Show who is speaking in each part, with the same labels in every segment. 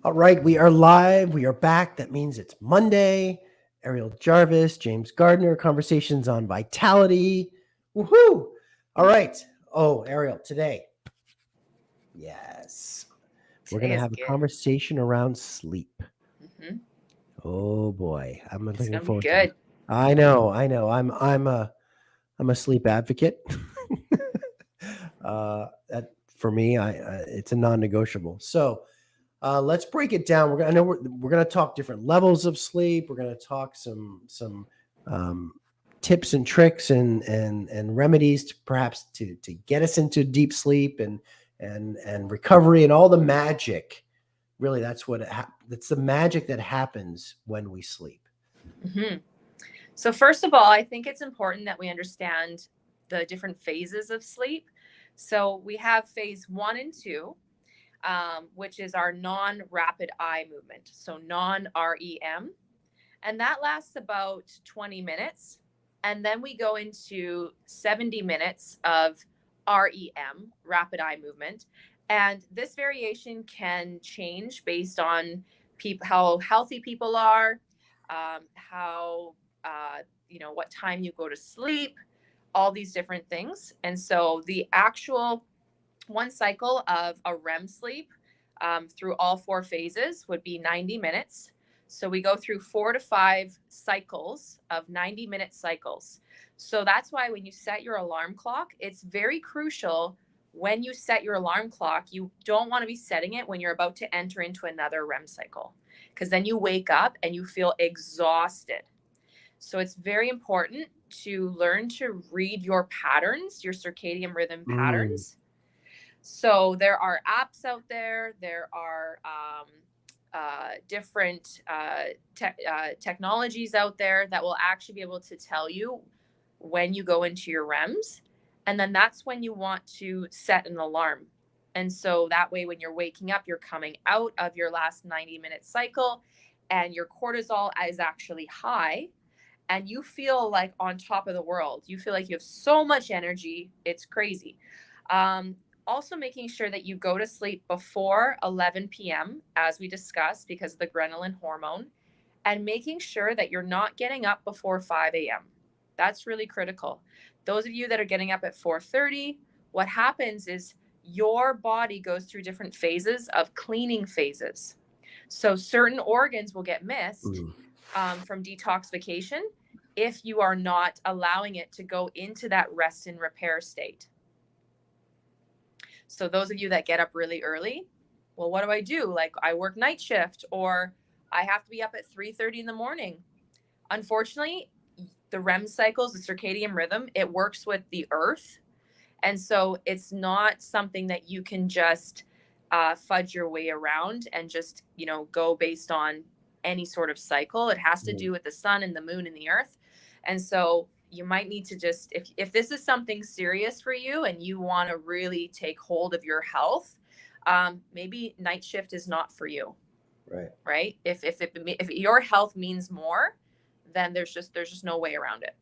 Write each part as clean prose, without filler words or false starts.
Speaker 1: All right, we are live. We are back. That means it's Monday. Ariel Jarvis, James Gardner, conversations on vitality. Woohoo! All right. Oh, Ariel, today, yes, we're going
Speaker 2: Today
Speaker 1: to
Speaker 2: is
Speaker 1: have a
Speaker 2: good.
Speaker 1: conversation around sleep.
Speaker 2: hmm
Speaker 1: Oh boy, I'm
Speaker 2: It's
Speaker 1: looking
Speaker 2: gonna be
Speaker 1: forward to this.
Speaker 2: good.
Speaker 1: I know. I'm a sleep advocate. That for me, it's a non-negotiable. So, let's break it down. I know we're gonna talk different levels of sleep. We're gonna talk some um, tips and tricks and remedies to perhaps to get us into deep sleep and recovery and all the magic. Really, that's the magic that happens when we sleep.
Speaker 2: hmm So first of all, I think it's important that we understand the different phases of sleep. So we have phase 1 and 2, which is our non-rapid eye movement, so non-REM, and that lasts about 20 minutes. And then we go into 70 minutes of REM, rapid eye movement. And this variation can change based on how healthy people are, how, what time you go to sleep, all these different things. And so the actual one cycle of a REM sleep through all four phases would be 90 minutes. So we go through 4 to 5 cycles of 90-minute cycles. So that's why when you set your alarm clock, it's very crucial when you set your alarm clock, you don't want to be setting it when you're about to enter into another REM cycle, because then you wake up and you feel exhausted. So it's very important to learn to read your patterns, your circadian rhythm
Speaker 1: Mm.
Speaker 2: patterns. So there are apps out there. There are different technologies out there that will actually be able to tell you when you go into your REMs. And then that's when you want to set an alarm. And so that way, when you're waking up, you're coming out of your last 90-minute cycle and your cortisol is actually high and you feel like on top of the world. You feel like you have so much energy. It's crazy. Um, Also, making sure that you go to sleep before 11 p.m., as we discussed, because of the ghrelin hormone, and making sure that you're not getting up before 5 a.m. That's really critical. Those of you that are getting up at 4:30, what happens is your body goes through different phases of cleaning phases. So certain organs will get missed
Speaker 1: Mm.
Speaker 2: from detoxification if you are not allowing it to go into that rest and repair state. So those of you that get up really early, well, what do I do? Like I work night shift or I have to be up at 3:30 in the morning. Unfortunately, the REM cycles, the circadian rhythm, it works with the earth. And so it's not something that you can just fudge your way around and just, go based on any sort of cycle. It has to
Speaker 1: Mm.
Speaker 2: do with the sun and the moon and the earth. And so you might need to just, if this is something serious for you and you want to really take hold of your health, maybe night shift is not for you,
Speaker 1: Right.
Speaker 2: right? If your health means more, then there's just no way around it.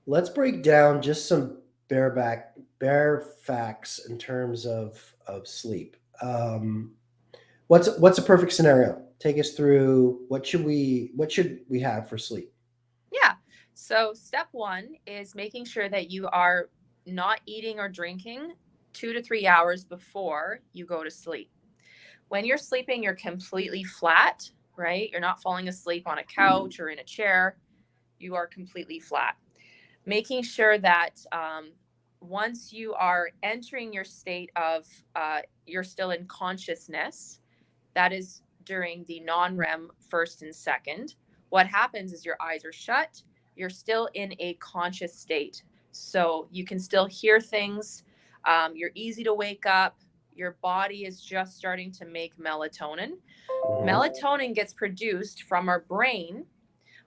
Speaker 1: Let's break down just some bare facts in terms of sleep. What's a perfect scenario? Take us through what should we have for sleep?
Speaker 2: Yeah. So, step one is making sure that you are not eating or drinking 2 to 3 hours before you go to sleep. When you're sleeping, you're completely flat, right? You're not falling asleep on a couch or in a chair. You are completely flat. Making sure that once you are entering your state of you're still in consciousness, that is during the non REM first and second. What happens is your eyes are shut, you're still in a conscious state. So you can still hear things, you're easy to wake up, your body is just starting to make melatonin.
Speaker 1: Mhm.
Speaker 2: Melatonin gets produced from our brain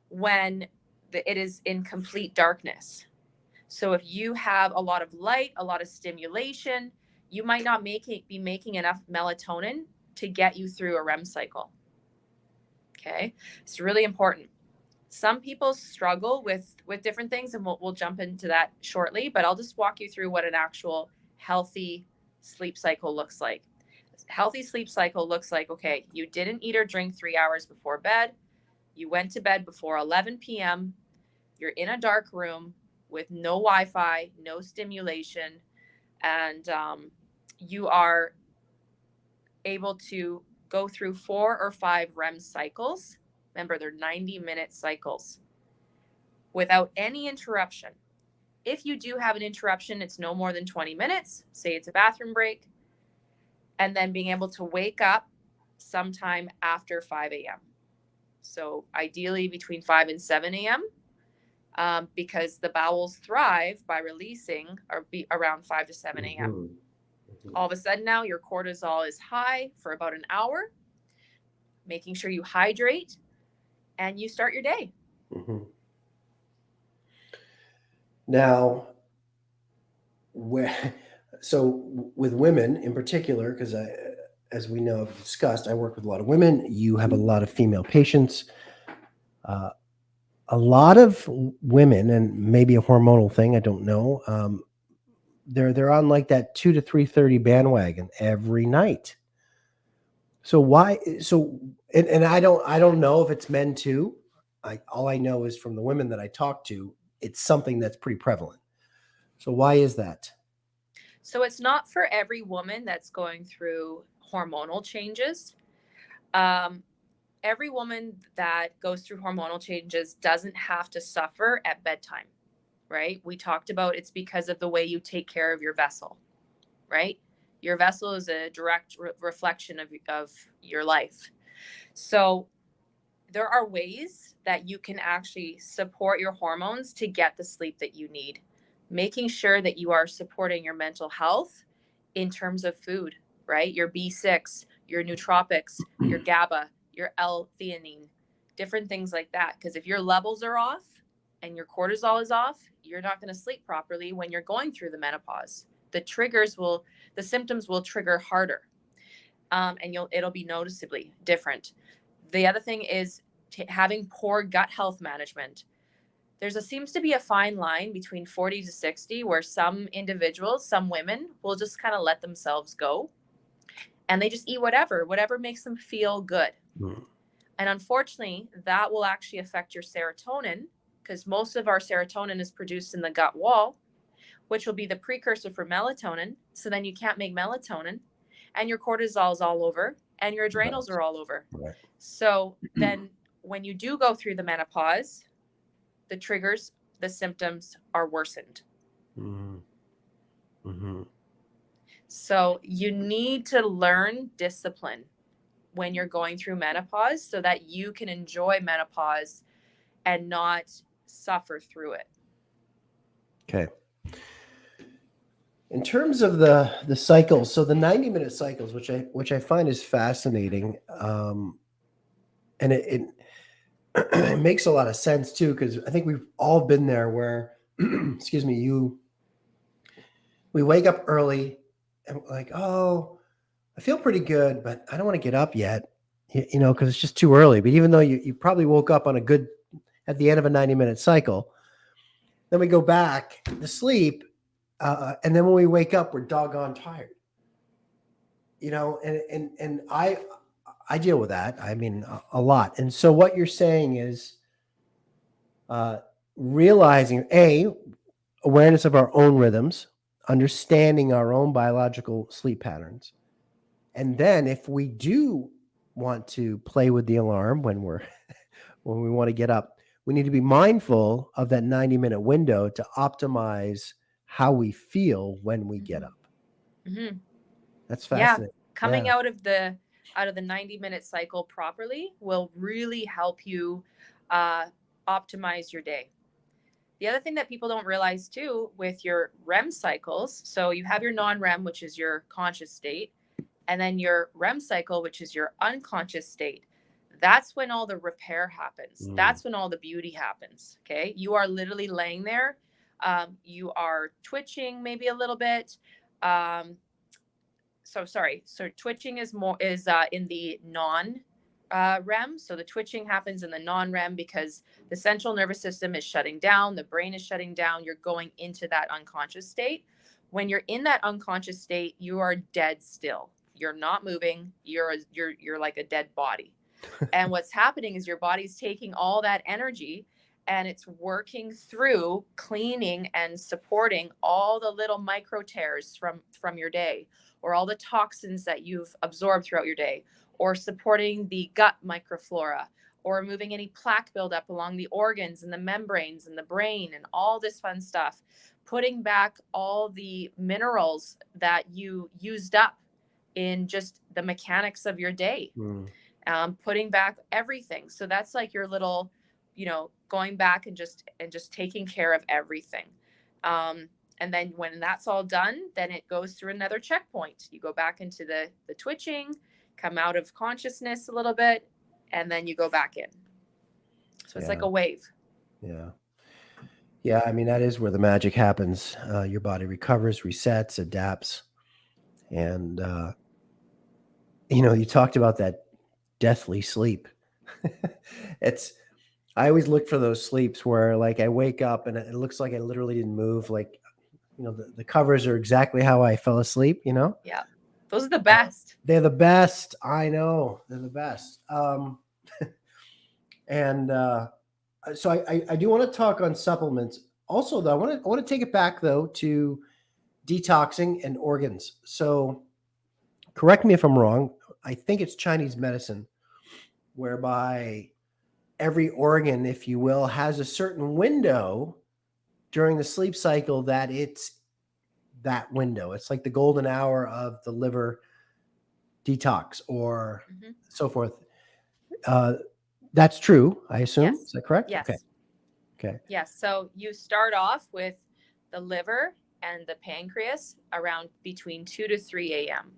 Speaker 2: when it is in complete darkness. So if you have a lot of light, a lot of stimulation, you might not be making enough melatonin to get you through a REM cycle. Okay, it's really important. Some people struggle with different things, and we'll jump into that shortly. But I'll just walk you through what an actual healthy sleep cycle looks like. Healthy sleep cycle looks like, okay, you didn't eat or drink 3 hours before bed. You went to bed before 11 p.m. You're in a dark room with no Wi-Fi, no stimulation, and you are able to go through 4 or 5 REM cycles. Remember, they're 90-minute cycles without any interruption. If you do have an interruption, it's no more than 20 minutes. Say it's a bathroom break. And then being able to wake up sometime after 5 a.m. So ideally between 5 and 7 a.m. Because the bowels thrive by releasing or be around 5 to 7 a.m.
Speaker 1: Mm-hmm.
Speaker 2: All of a sudden now your cortisol is high for about an hour, making sure you hydrate and you start your day.
Speaker 1: Mm-hmm. Now, so with women in particular, because as we know, I've discussed, I work with a lot of women. You have a lot of female patients. A lot of women, and maybe a hormonal thing, I don't know. They're on like that 2 to 3:30 bandwagon every night. So why? So and I don't know if it's men too. All I know is from the women that I talk to, it's something that's pretty prevalent. So why is that?
Speaker 2: So it's not for every woman that's going through hormonal changes. Every woman that goes through hormonal changes doesn't have to suffer at bedtime, right? We talked about it's because of the way you take care of your vessel, right? Your vessel is a direct reflection of your life. So there are ways that you can actually support your hormones to get the sleep that you need, making sure that you are supporting your mental health in terms of food, right? Your B6, your nootropics, your GABA, your L-theanine, different things like that. Because if your levels are off and your cortisol is off, you're not going to sleep properly when you're going through the menopause. The symptoms will trigger harder, and it'll be noticeably different. The other thing is having poor gut health management. Seems to be a fine line between 40 to 60 where some individuals, some women will just kind of let themselves go and they just eat whatever makes them feel good. Mm. And unfortunately, that will actually affect your serotonin because most of our serotonin is produced in the gut wall, which will be the precursor for melatonin. So then you can't make melatonin and your cortisol is all over and your adrenals are all over. Right. So then when you do go through the menopause, the triggers, the symptoms are worsened. Mm-hmm. Mm-hmm. So you need to learn discipline when you're going through menopause so that you can enjoy menopause and not suffer through it.
Speaker 1: Okay. In terms of the cycles, so the 90-minute cycles, which I find is fascinating, and it makes a lot of sense too, because I think we've all been there where, excuse me, we wake up early and we're like, oh, I feel pretty good, but I don't want to get up yet, because it's just too early. But even though you probably woke up at the end of a 90-minute cycle, then we go back to sleep. And then when we wake up, we're doggone tired, and I deal with that. I mean, a lot. And so what you're saying is realizing awareness of our own rhythms, understanding our own biological sleep patterns. And then if we do want to play with the alarm when we want to get up, we need to be mindful of that 90-minute window to optimize how we feel when we get up. Mm-hmm. That's fascinating.
Speaker 2: Yeah, coming out of the 90-minute cycle properly will really help you optimize your day. The other thing that people don't realize too with your REM cycles, so you have your non-REM, which is your conscious state, and then your REM cycle, which is your unconscious state. That's when all the repair happens. That's when all the beauty happens. Okay. You are literally laying there. You are twitching maybe a little bit. So twitching is in the non-REM. So the twitching happens in the non-REM because the central nervous system is shutting down. The brain is shutting down. You're going into that unconscious state. When you're in that unconscious state, you are dead still. you're not moving, you're like a dead body. And what's happening is your body's taking all that energy and it's working through cleaning and supporting all the little micro tears from your day, or all the toxins that you've absorbed throughout your day, or supporting the gut microflora, or removing any plaque buildup along the organs and the membranes and the brain and all this fun stuff, putting back all the minerals that you used up in just the mechanics of your day, putting back everything. So that's like your little, going back and just taking care of everything. And then when that's all done, then it goes through another checkpoint. You go back into the twitching, come out of consciousness a little bit, and then you go back in. So it's like a wave.
Speaker 1: Yeah, I mean, that is where the magic happens. Your body recovers, resets, adapts. And, you talked about that deathly sleep. I always look for those sleeps where, like, I wake up and it looks like I literally didn't move. Like, the covers are exactly how I fell asleep,
Speaker 2: Yeah. Those are the best.
Speaker 1: They're the best. I know. They're the best. And so I do want to talk on supplements. Also, though, I want to take it back, though, to detoxing and organs. So correct me if I'm wrong. I think it's Chinese medicine, whereby every organ, if you will, has a certain window during the sleep cycle that it's that window. It's like the golden hour of the liver detox or so forth. That's true, I assume.
Speaker 2: Yes.
Speaker 1: Is that correct?
Speaker 2: Yes.
Speaker 1: Okay.
Speaker 2: Yes. So you start off with the liver and the pancreas around between 2 to 3 a.m.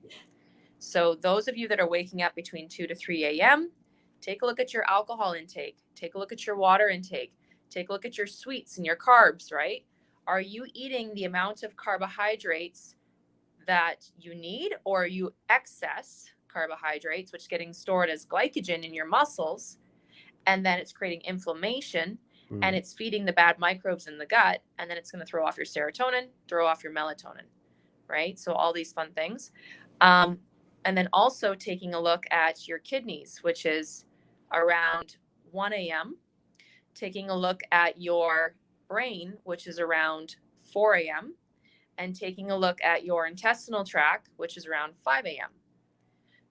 Speaker 2: So those of you that are waking up between 2 to 3 a.m., take a look at your alcohol intake. Take a look at your water intake. Take a look at your sweets and your carbs, right? Are you eating the amount of carbohydrates that you need, or are you excess carbohydrates, which is getting stored as glycogen in your muscles, and then it's creating inflammation and it's feeding the bad microbes in the gut, and then it's going to throw off your serotonin, throw off your melatonin, right? So all these fun things. And then also taking a look at your kidneys, which is around 1 a.m., taking a look at your brain, which is around 4 a.m., and taking a look at your intestinal tract, which is around 5 a.m.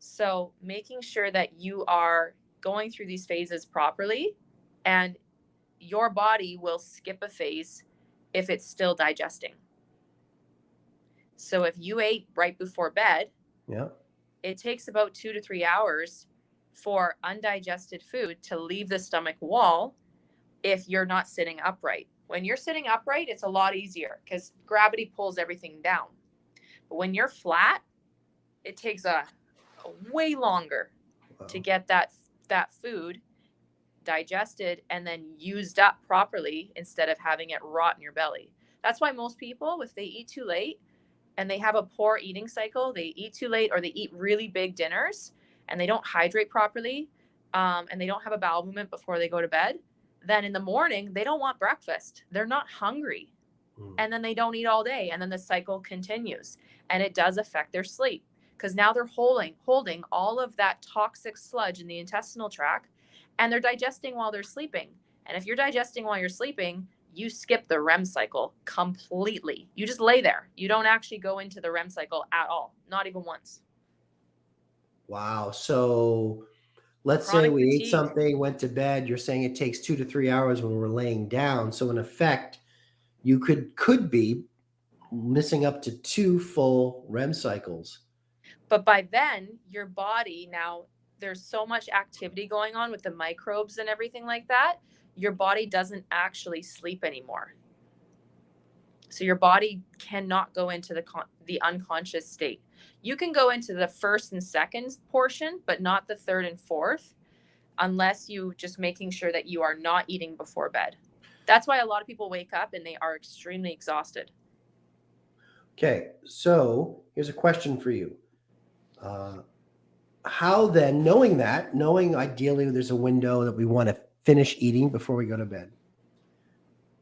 Speaker 2: So making sure that you are going through these phases properly, and your body will skip a phase if it's still digesting. So if you ate right before bed, it takes about 2 to 3 hours for undigested food to leave the stomach wall if you're not sitting upright. When you're sitting upright, it's a lot easier because gravity pulls everything down. But when you're flat, it takes a way longer to get that food digested and then used up properly instead of having it rot in your belly. That's why most people, if they eat too late and they have a poor eating cycle, they eat too late or they eat really big dinners and they don't hydrate properly, and they don't have a bowel movement before they go to bed, then in the morning, they don't want breakfast. They're not hungry. And then they don't eat all day. And then the cycle continues. And it does affect their sleep because now they're holding all of that toxic sludge in the intestinal tract, and they're digesting while they're sleeping. And if you're digesting while you're sleeping, you skip the REM cycle completely. You just lay there. You don't actually go into the REM cycle at all, not even once.
Speaker 1: Wow. So let's say we ate something, went to bed. You're saying it takes 2 to 3 hours when we're laying down. So in effect, you could be missing up to 2 full REM cycles.
Speaker 2: But by then, your body, now there's so much activity going on with the microbes and everything like that, your body doesn't actually sleep anymore. So your body cannot go into the unconscious state. You can go into the first and second portion, but not the third and fourth, unless you just making sure that you are not eating before bed. That's why a lot of people wake up and they are extremely exhausted.
Speaker 1: Okay, so here's a question for you. How then, knowing ideally there's a window that we want to finish eating before we go to bed,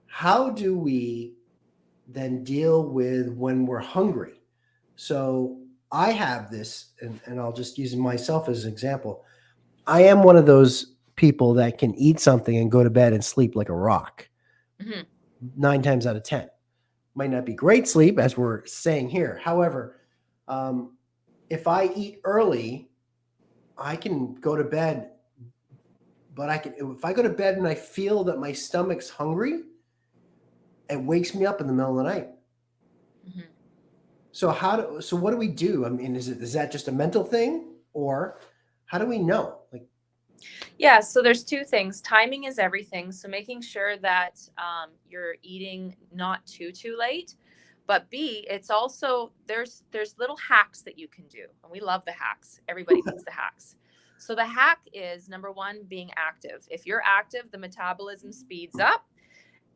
Speaker 1: how do we then deal with when we're hungry? So I have this, and I'll just use myself as an example. I am one of those people that can eat something and go to bed and sleep like a rock
Speaker 2: Hmm.
Speaker 1: 9 times out of 10. Might not be great sleep, as we're saying here. However, um, if I eat early, I can go to bed, but if I go to bed and I feel that my stomach's hungry, it wakes me up in the middle of the night.
Speaker 2: Hmm.
Speaker 1: So what do we do? I mean, is that just a mental thing, or how do we know? Like,
Speaker 2: Yeah, so there's two things. Timing is everything. So making sure that you're eating not too late, but B, it's also there's little hacks that you can do, and we love the hacks. Everybody needs the hacks. So the hack is number one, being active. If you're active, the metabolism speeds up,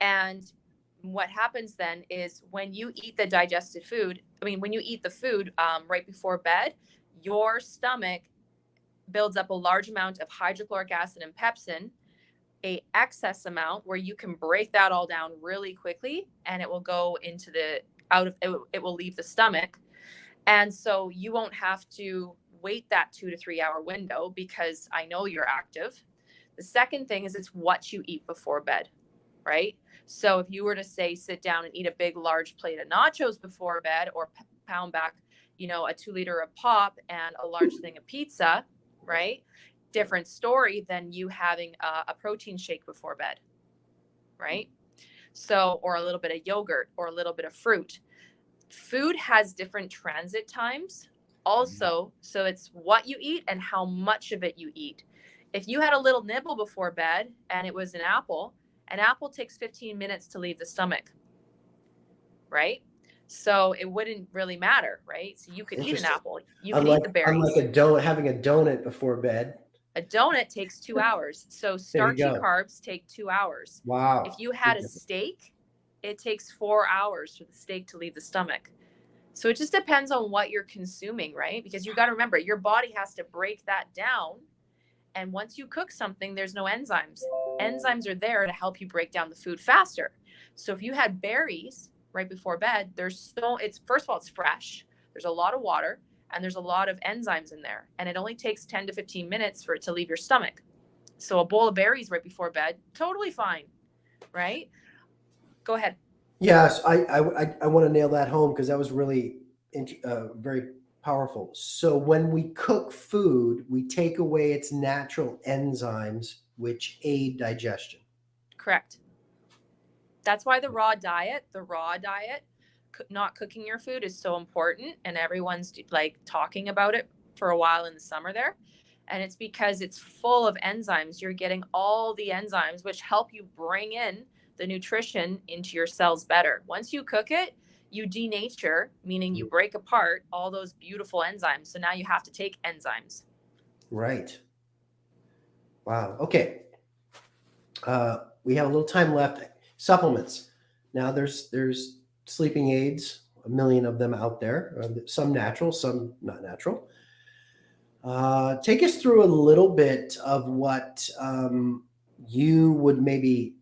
Speaker 2: and what happens then is when you eat the digested food, I mean, when you eat the food right before bed, your stomach builds up a large amount of hydrochloric acid and pepsin, a excess amount where you can break that all down really quickly, and it will go into the out of it will leave the stomach. And so you won't have to wait that 2 to 3 hour window because I know you're active. The second thing is it's what you eat before bed, right? So if you were to say sit down and eat a big large plate of nachos before bed, or pound back, a 2 liter of pop and a large thing of pizza, right? Different story than you having a protein shake before bed, right? So, or a little bit of yogurt or a little bit of fruit. Food has different transit times also. So it's what you eat and how much of it you eat. If you had a little nibble before bed and it was an apple takes 15 minutes to leave the stomach, right? So it wouldn't really matter, right? So you could eat an
Speaker 1: interesting.
Speaker 2: apple, you could
Speaker 1: Unlike
Speaker 2: eat the
Speaker 1: unlike
Speaker 2: berries.
Speaker 1: a donut, having a donut before bed.
Speaker 2: A donut takes 2 hours. So
Speaker 1: There you
Speaker 2: starchy
Speaker 1: go.
Speaker 2: carbs take 2 hours. If
Speaker 1: Wow.
Speaker 2: you had
Speaker 1: Big
Speaker 2: a
Speaker 1: difference.
Speaker 2: steak, it takes 4 hours for the steak to leave the stomach. So it just depends on what you're consuming, right? Because you got to remember, your body has to break that down. And once you cook something, there's no enzymes. Enzymes are there to help you break down the food faster. So if you had berries right before bed, it's first of all, it's fresh. There's a lot of water and there's a lot of enzymes in there. And it only takes 10 to 15 minutes for it to leave your stomach. So a bowl of berries right before bed, totally fine, right? Go ahead.
Speaker 1: Yes, I want to nail that home because that was really very powerful. So when we cook food, we take away its natural enzymes, which aid digestion.
Speaker 2: Correct. That's why the raw diet, not cooking your food is so important. And everyone's like talking about it for a while in the summer there. And it's because it's full of enzymes. You're getting all the enzymes, which help you bring in the nutrition into your cells better. Once you cook it, you denature, meaning you break apart all those beautiful enzymes. So now you have to take enzymes.
Speaker 1: Right. Wow. Okay. We have a little time left. Supplements. Now there's sleeping aids, a million of them out there. Some natural, some not natural. Take us through a little bit of what you would maybe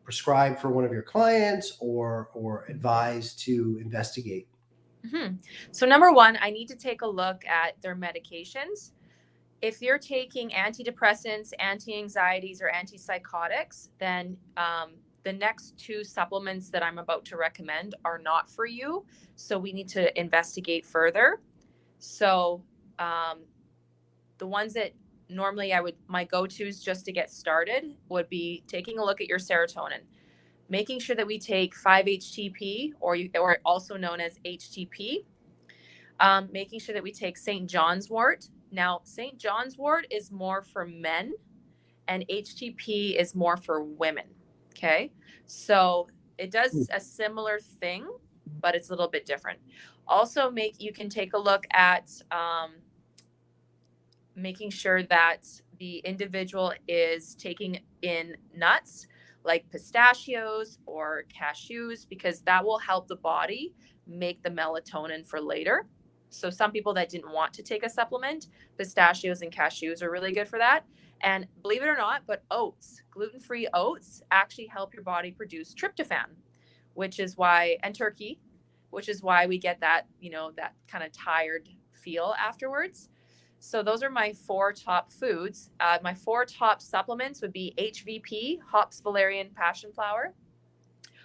Speaker 1: prescribe for one of your clients or advise to investigate.
Speaker 2: Hmm. So, number one, I need to take a look at their medications. If you're taking antidepressants, anti-anxieties, or antipsychotics, then the next two supplements that I'm about to recommend are not for you. So we need to investigate further. So um, the ones that normally my go-tos just to get started would be taking a look at your serotonin, making sure that we take 5-HTP, or also known as HTP, making sure that we take St. John's wort. Now, St. John's wort is more for men, and HTP is more for women. Okay. So it does a similar thing, but it's a little bit different. Also, you can take a look at making sure that the individual is taking in nuts like pistachios or cashews, because that will help the body make the melatonin for later. So some people that didn't want to take a supplement, pistachios and cashews are really good for that. And believe it or not, but oats, gluten-free oats, actually help your body produce tryptophan, which is why, and turkey, which is why we get that, that kind of tired feel afterwards. So those are my 4 top foods. My 4 top supplements would be HVP, hops, valerian, passion flower,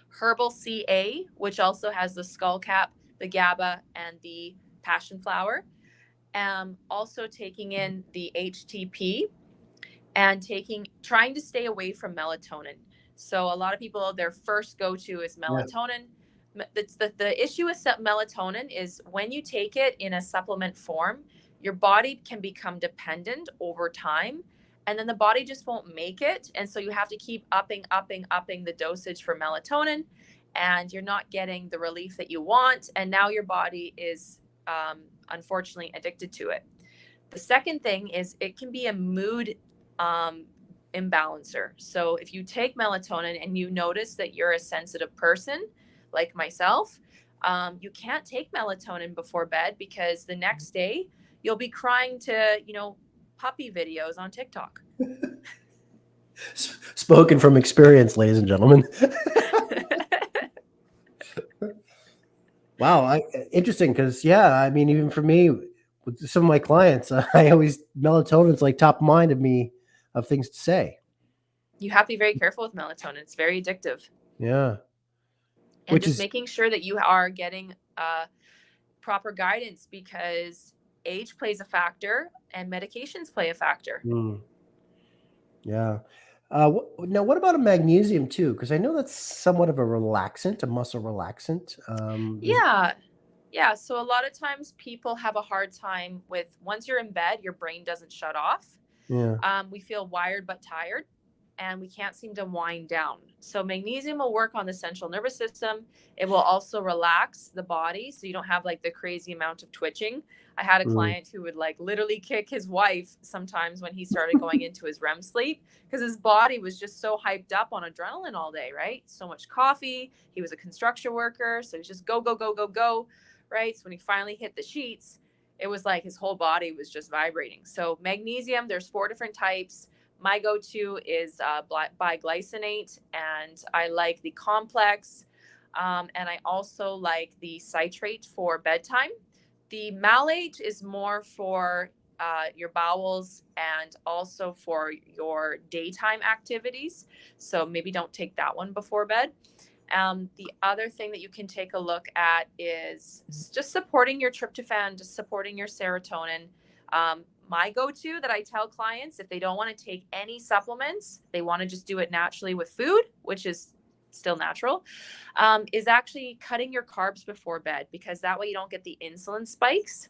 Speaker 2: herbal CA, which also has the skull cap, the GABA, and the passion flower. Also taking in the HTP, and trying to stay away from melatonin. So a lot of people, their first go-to is melatonin. The issue with melatonin is when you take it in a supplement form, your body can become dependent over time, and then the body just won't make it. And so you have to keep upping the dosage for melatonin, and you're not getting the relief that you want. And now your body is unfortunately addicted to it. The second thing is it can be a mood imbalancer. So if you take melatonin and you notice that you're a sensitive person like myself, you can't take melatonin before bed, because the next day you'll be crying to, puppy videos on TikTok.
Speaker 1: Spoken from experience, ladies and gentlemen. Wow, interesting, because I mean, even for me, with some of my clients, melatonin's like top of mind of me, of things to say.
Speaker 2: You have to be very careful with melatonin. It's very addictive.
Speaker 1: Yeah.
Speaker 2: And just making sure that you are getting proper guidance, because age plays a factor and medications play a factor.
Speaker 1: Yeah. Now, what about a magnesium too? Because I know that's somewhat of a relaxant, a muscle relaxant.
Speaker 2: Yeah. So a lot of times people have a hard time with, once you're in bed, your brain doesn't shut off.
Speaker 1: Yeah.
Speaker 2: We feel wired but tired, and we can't seem to wind down. So magnesium will work on the central nervous system. It will also relax the body, so you don't have like the crazy amount of twitching. I had a client who would like literally kick his wife sometimes when he started going into his REM sleep, because his body was just so hyped up on adrenaline all day, right? So much coffee. He was a construction worker, so he's just go, go, go, go, go, right? So when he finally hit the sheets, it was like his whole body was just vibrating. So magnesium, there's 4 different types. My go-to is biglycinate, and I like the complex, and I also like the citrate for bedtime. The malate is more for your bowels and also for your daytime activities. So maybe don't take that one before bed. The other thing that you can take a look at is just supporting your tryptophan, just supporting your serotonin. My go-to that I tell clients, if they don't want to take any supplements, they want to just do it naturally with food, which is still natural, is actually cutting your carbs before bed, because that way you don't get the insulin spikes.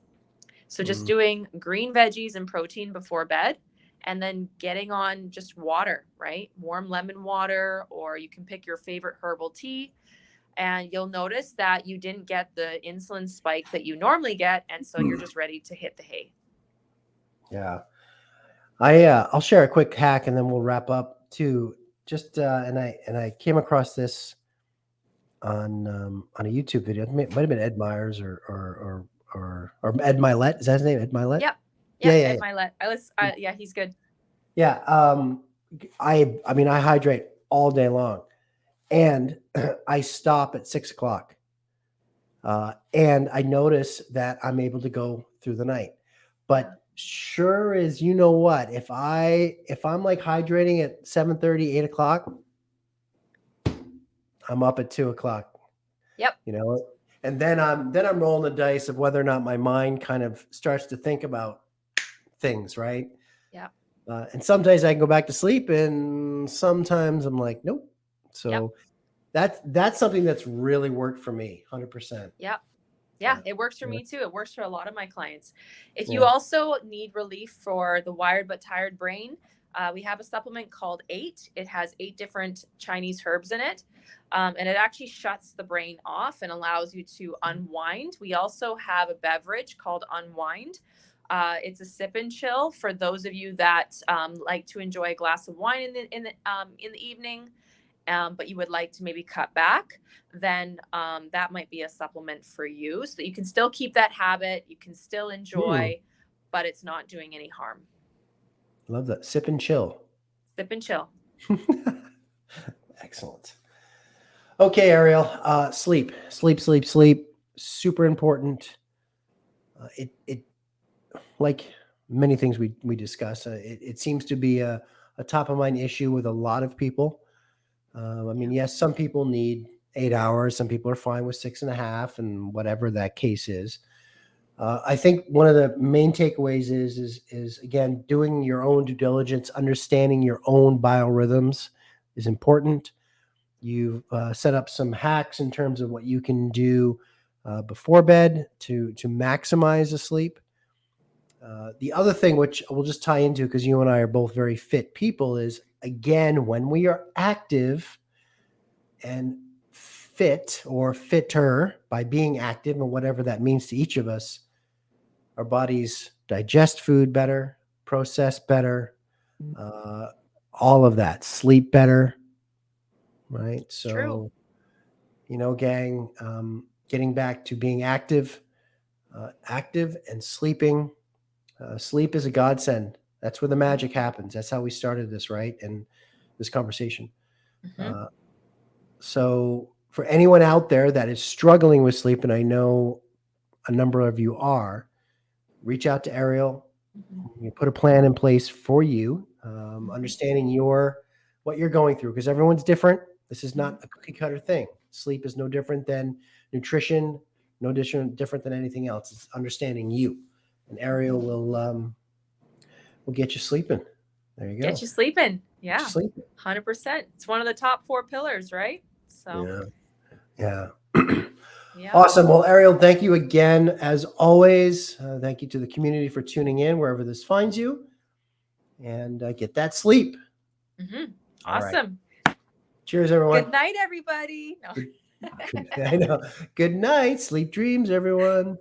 Speaker 2: So just doing green veggies and protein before bed, and then getting on just water, right? Warm lemon water, or you can pick your favorite herbal tea, and you'll notice that you didn't get the insulin spike that you normally get, and so you're just ready to hit the hay.
Speaker 1: Yeah. I'll share a quick hack and then we'll wrap up too. Just and I came across this on a YouTube video. It might have been Ed Myers or Ed Milet. Is that his name? Ed Milet?
Speaker 2: Yep. Ed Milet. Yeah, he's good.
Speaker 1: Yeah. I mean, I hydrate all day long, and I stop at 6 o'clock. And I notice that I'm able to go through the night. But sure as you know what, if I'm like hydrating at 7:30, 8 o'clock, I'm up at 2 o'clock.
Speaker 2: Yep.
Speaker 1: And then I'm rolling the dice of whether or not my mind kind of starts to think about things, right?
Speaker 2: Yeah.
Speaker 1: And some days I can go back to sleep, and sometimes I'm like, nope. So that's something that's really worked for me, 100%.
Speaker 2: Yeah, it works for me too. It works for a lot of my clients. If you also need relief for the wired but tired brain, we have a supplement called 8. It has 8 different Chinese herbs in it, and it actually shuts the brain off and allows you to unwind. We also have a beverage called Unwind. It's a sip and chill for those of you that like to enjoy a glass of wine in the evening. But you would like to maybe cut back, then that might be a supplement for you, so that you can still keep that habit, you can still enjoy, but it's not doing any harm.
Speaker 1: Love that. Sip and chill.
Speaker 2: Sip and chill.
Speaker 1: Excellent. Okay, Ariel. Sleep. super important. It like many things we discuss, it seems to be a top of mind issue with a lot of people. I mean,
Speaker 2: Yeah.
Speaker 1: yes, some people need 8 hours. Some people are fine with 6.5, and whatever that case is. I think one of the main takeaways is again doing your own due diligence, understanding your own biorhythms is important. You've set up some hacks in terms of what you can do before bed to maximize the sleep. The other thing, which we'll just tie into because you and I are both very fit people, is again when we are active and fit or fitter by being active and whatever that means to each of us, our bodies digest food better, process better, uh, all of that, sleep better, right?
Speaker 2: It's true.
Speaker 1: So, gang, getting back to being active, active and sleeping. Sleep is a godsend. That's where the magic happens. That's how we started this, right? And this conversation.
Speaker 2: Hmm.
Speaker 1: Uh, so, for anyone out there that is struggling with sleep, and I know a number of you are, reach out to Ariel. You put a plan in place for you, understanding what you're going through because everyone's different. This is not a cookie cutter thing. Sleep is no different than nutrition, no different than anything else. It's understanding you, and Ariel will get you sleeping. There you
Speaker 2: Get
Speaker 1: go.
Speaker 2: you sleeping.
Speaker 1: Get you
Speaker 2: Yeah.
Speaker 1: sleeping.
Speaker 2: 100%. It's one of the top 4 pillars, right? So,
Speaker 1: Yeah, yeah.
Speaker 2: yeah.
Speaker 1: Awesome. Well, Ariel, thank you again as always. Thank you to the community for tuning in wherever this finds you, and get that sleep.
Speaker 2: Hmm.
Speaker 1: All right.
Speaker 2: Awesome.
Speaker 1: Cheers, everyone.
Speaker 2: Good night, everybody. No.
Speaker 1: I know. Good night. Sleep dreams, everyone.